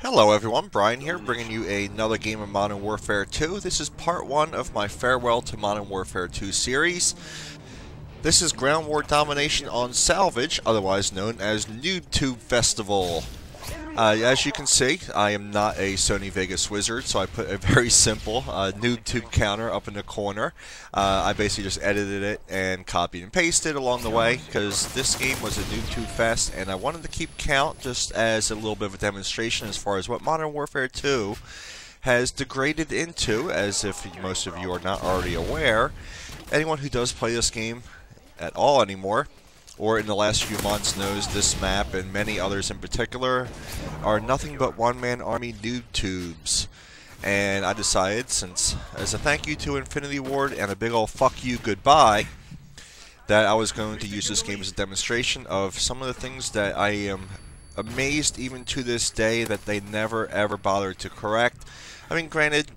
Hello everyone, Brian here, bringing you another game of Modern Warfare 2. This is part 1 of my Farewell to Modern Warfare 2 series. This is Ground War Domination on Salvage, otherwise known as MW2 Festival. As you can see, I am not a Sony Vegas wizard, so I put a very simple noob counter up in the corner. I basically just edited it and copied and pasted along the way, because this game was a noob fest, and I wanted to keep count just as a little bit of a demonstration as far as what Modern Warfare 2 has degraded into, as if most of you are not already aware. Anyone who does play this game at all anymore, or in the last few months, knows this map and many others in particular are nothing but one-man army noob tubes. And I decided, since as a thank you to Infinity Ward and a big ol' fuck you goodbye, that I was going to use this game as a demonstration of some of the things that I am amazed even to this day that they never ever bothered to correct. I mean, granted,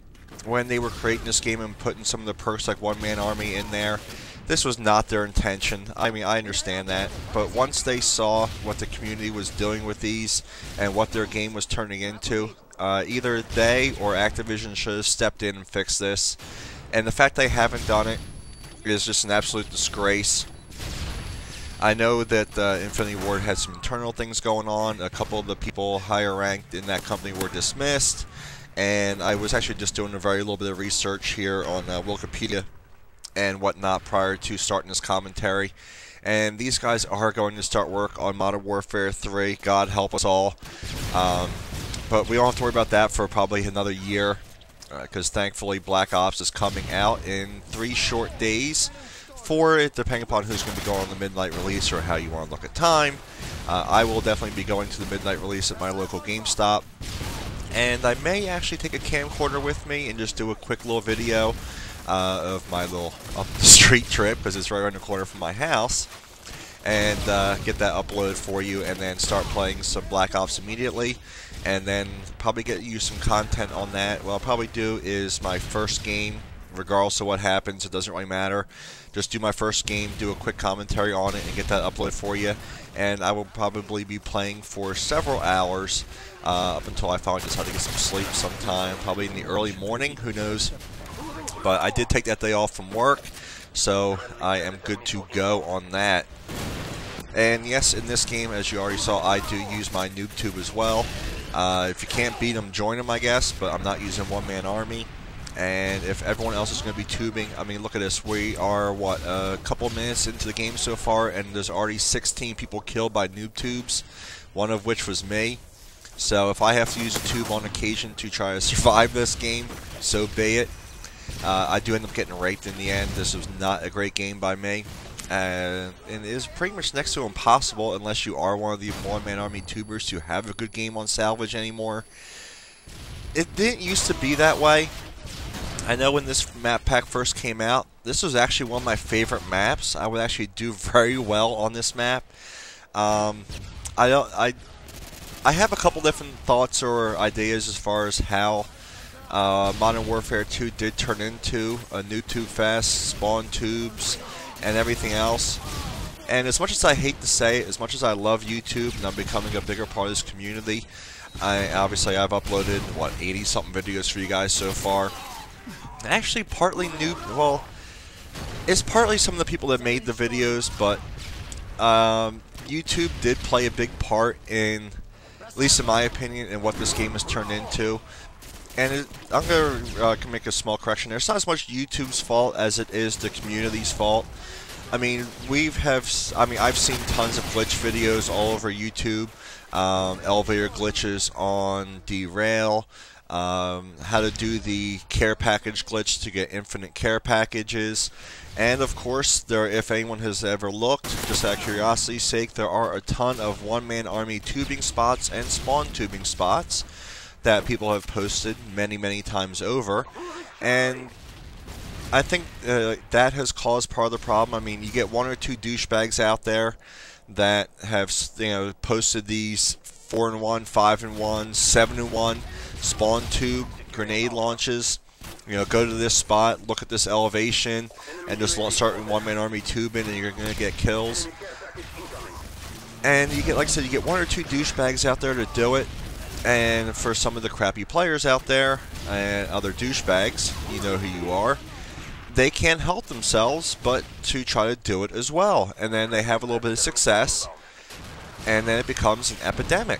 when they were creating this game and putting some of the perks like one-man army in there, this was not their intention. I mean, I understand that. But once they saw what the community was doing with these and what their game was turning into, either they or Activision should have stepped in and fixed this. And the fact they haven't done it is just an absolute disgrace. I know that Infinity Ward had some internal things going on. A couple of the people higher ranked in that company were dismissed. And I was actually just doing a very little bit of research here on Wikipedia and whatnot prior to starting this commentary, and these guys are going to start work on Modern Warfare 3. God help us all. But we don't have to worry about that for probably another year, because thankfully Black Ops is coming out in 3 short days. 4, depending upon who's going to be going on the midnight release or how you want to look at time. I will definitely be going to the midnight release at my local GameStop, and I may actually take a camcorder with me and just do a quick little video of my little up the street trip, because it's right around the corner from my house, and get that uploaded for you, and then start playing some Black Ops immediately, and then probably get you some content on that. What I'll probably do is my first game, regardless of what happens, it doesn't really matter. Just do my first game, do a quick commentary on it, and get that uploaded for you. And I will probably be playing for several hours up until I finally decide to get some sleep sometime, probably in the early morning, who knows. But I did take that day off from work, so I am good to go on that. And yes, in this game, as you already saw, I do use my noob tube as well. If you can't beat them, join them, I guess, but I'm not using one-man army. And if everyone else is going to be tubing, I mean, look at this. We are, what, a couple minutes into the game so far, and there's already 16 people killed by noob tubes, one of which was me. So if I have to use a tube on occasion to try to survive this game, so be it. I do end up getting raped in the end. This was not a great game by me. And it is pretty much next to impossible, unless you are one of the one-man army tubers, to have a good game on Salvage anymore. It didn't used to be that way. I know when this map pack first came out, this was actually one of my favorite maps. I would actually do very well on this map. I have a couple different thoughts or ideas as far as how Modern Warfare 2 did turn into a new tube fest, spawn tubes, and everything else. And as much as I hate to say it, as much as I love YouTube and I'm becoming a bigger part of this community, I've uploaded, what, 80-something videos for you guys so far. Actually, partly new, well, it's partly some of the people that made the videos, but YouTube did play a big part in, at least in my opinion, in what this game has turned into. And I'm going to make a small correction there. It's not as much YouTube's fault as it is the community's fault. I mean, I've seen tons of glitch videos all over YouTube. Elevator glitches on Derail. How to do the care package glitch to get infinite care packages. And of course, if anyone has ever looked, just out of curiosity's sake, there are a ton of one-man army tubing spots and spawn tubing spots that people have posted many times over, and I think that has caused part of the problem. I mean, you get 1 or 2 douchebags out there that have, posted these 4-in-1, 5-in-1, 7-in-1 spawn tube grenade launches. Go to this spot, look at this elevation, and just start in one-man army tubing, and you're going to get kills. And you get, like I said, you get 1 or 2 douchebags out there to do it. And for some of the crappy players out there and other douchebags, you know who you are, they can't help themselves but to try to do it as well. And then they have a little bit of success, and then it becomes an epidemic.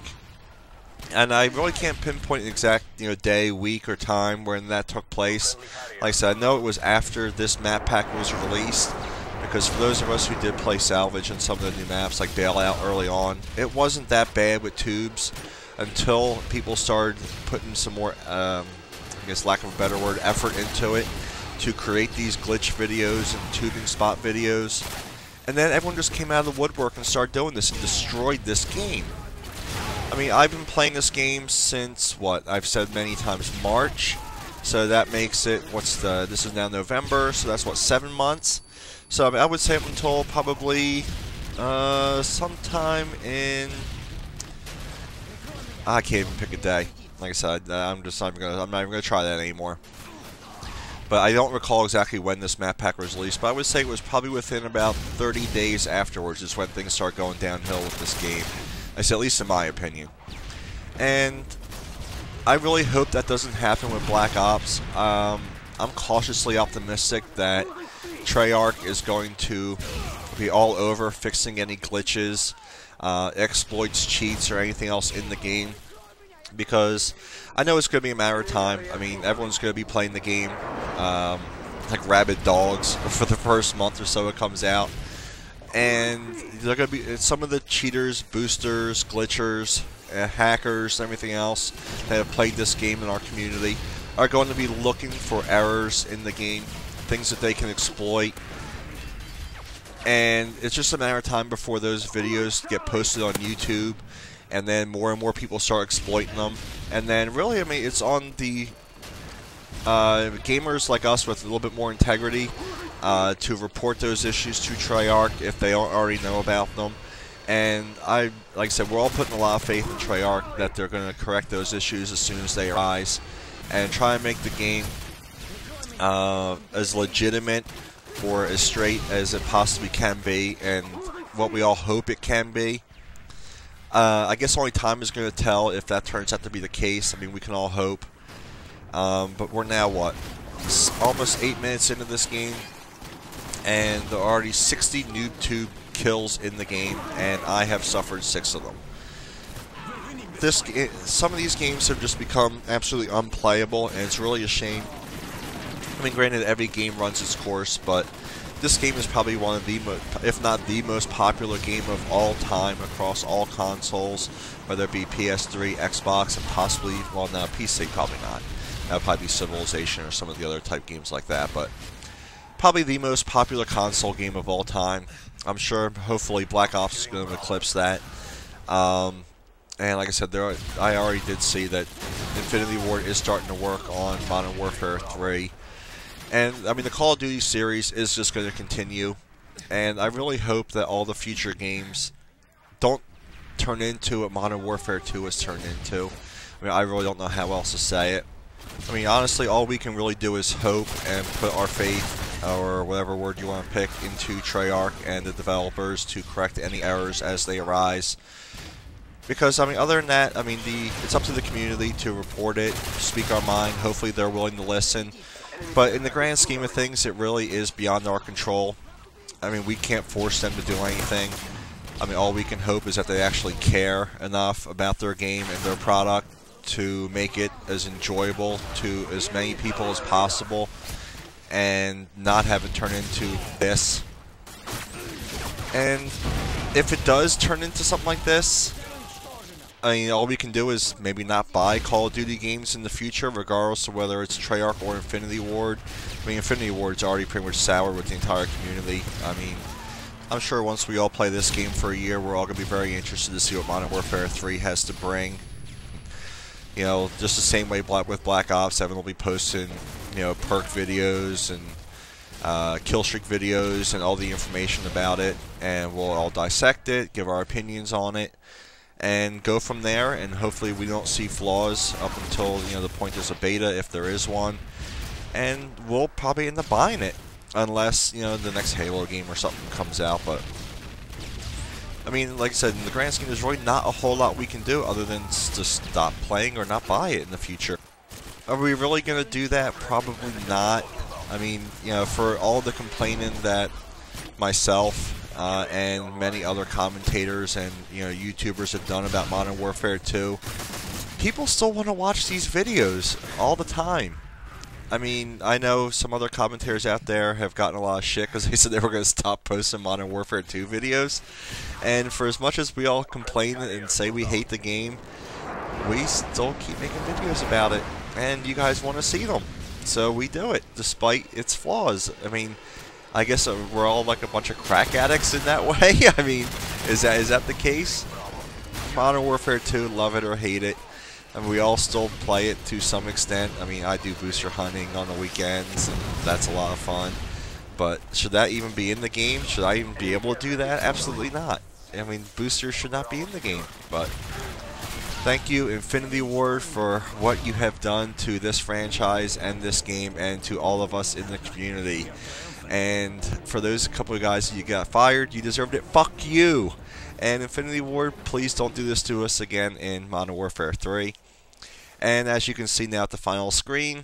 And I really can't pinpoint an exact day, week, or time when that took place. Like I said, I know it was after this map pack was released, because for those of us who did play Salvage and some of the new maps like Bailout early on, it wasn't that bad with tubes until people started putting some more, I guess lack of a better word, effort into it to create these glitch videos and tubing spot videos. And then everyone just came out of the woodwork and started doing this and destroyed this game. I mean, I've been playing this game since, what, I've said many times, March. So that makes it, this is now November, so that's, what, 7 months? So I mean, I would say up until probably sometime in, I can't even pick a day. Like I said, I'm not even gonna try that anymore. But I don't recall exactly when this map pack was released, but I would say it was probably within about 30 days afterwards is when things start going downhill with this game. I say, at least in my opinion. And I really hope that doesn't happen with Black Ops. I'm cautiously optimistic that Treyarch is going to be all over fixing any glitches, exploits, cheats, or anything else in the game. Because I know it's going to be a matter of time. I mean, everyone's going to be playing the game like rabid dogs for the first month or so it comes out. And they're going to be some of the cheaters, boosters, glitchers, hackers, everything else that have played this game in our community are going to be looking for errors in the game, things that they can exploit. And it's just a matter of time before those videos get posted on YouTube, and then more and more people start exploiting them. And then really, I mean, it's on the gamers like us with a little bit more integrity to report those issues to Treyarch if they don't already know about them. And like I said, we're all putting a lot of faith in Treyarch that they're going to correct those issues as soon as they arise and try and make the game as legitimate or as straight as it possibly can be, and what we all hope it can be. I guess only time is going to tell if that turns out to be the case. I mean, we can all hope. But we're now, what, almost 8 minutes into this game, and there are already 60 noob tube kills in the game, and I have suffered 6 of them. Some of these games have just become absolutely unplayable, and it's really a shame. I mean, granted, every game runs its course, but this game is probably one of the, if not the most popular game of all time across all consoles, whether it be PS3, Xbox, and possibly, well, now PC, probably not. That would probably be Civilization or some of the other type games like that, but probably the most popular console game of all time. I'm sure, hopefully, Black Ops is going to eclipse that. And like I said, I already did see that Infinity Ward is starting to work on Modern Warfare 3. And, I mean, the Call of Duty series is just going to continue. And I really hope that all the future games don't turn into what Modern Warfare 2 has turned into. I mean, I really don't know how else to say it. I mean, honestly, all we can really do is hope and put our faith, or whatever word you want to pick, into Treyarch and the developers to correct any errors as they arise. Because, I mean, other than that, I mean, it's up to the community to report it, speak our mind. Hopefully they're willing to listen. But in the grand scheme of things, it really is beyond our control. I mean, we can't force them to do anything. I mean, all we can hope is that they actually care enough about their game and their product to make it as enjoyable to as many people as possible and not have it turn into this. And if it does turn into something like this, I mean, all we can do is maybe not buy Call of Duty games in the future, regardless of whether it's Treyarch or Infinity Ward. I mean, Infinity Ward's already pretty much sour with the entire community. I mean, I'm sure once we all play this game for a year, we're all going to be very interested to see what Modern Warfare 3 has to bring. You know, just the same way with Black Ops, everyone will be posting, you know, perk videos and killstreak videos and all the information about it, and we'll all dissect it, give our opinions on it, and go from there. And hopefully we don't see flaws up until, you know, the point there's a beta, if there is one, and we'll probably end up buying it unless, you know, the next Halo game or something comes out. But I mean, like I said, in the grand scheme, there's really not a whole lot we can do other than just stop playing or not buy it in the future. Are we really going to do that? Probably not. I mean, you know, for all the complaining that myself and many other commentators and, you know, YouTubers have done about Modern Warfare 2, people still want to watch these videos all the time. I mean, I know some other commentators out there have gotten a lot of shit because they said they were going to stop posting Modern Warfare 2 videos. And for as much as we all complain and say we hate the game, we still keep making videos about it. And you guys want to see them. So we do it, despite its flaws. I mean, I guess we're all like a bunch of crack addicts in that way. I mean, is that the case? Modern Warfare 2, love it or hate it. I mean, we all still play it to some extent. I mean, I do booster hunting on the weekends, and that's a lot of fun. But should that even be in the game? Should I even be able to do that? Absolutely not. I mean, boosters should not be in the game. But thank you, Infinity Ward, for what you have done to this franchise and this game and to all of us in the community. And for those couple of guys you got fired, you deserved it. Fuck you! And Infinity Ward, please don't do this to us again in Modern Warfare 3. And as you can see now at the final screen,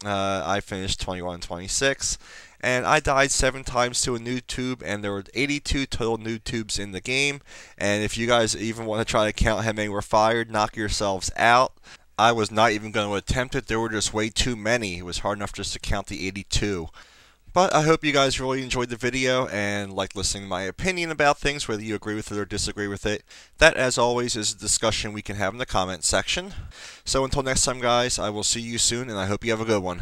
I finished 21-26. And I died 7 times to a noob tube, and there were 82 total noob tubes in the game. And if you guys even want to try to count how many were fired, knock yourselves out. I was not even going to attempt it. There were just way too many. It was hard enough just to count the 82. But I hope you guys really enjoyed the video and liked listening to my opinion about things, whether you agree with it or disagree with it. That, as always, is a discussion we can have in the comment section. So until next time, guys, I will see you soon, and I hope you have a good one.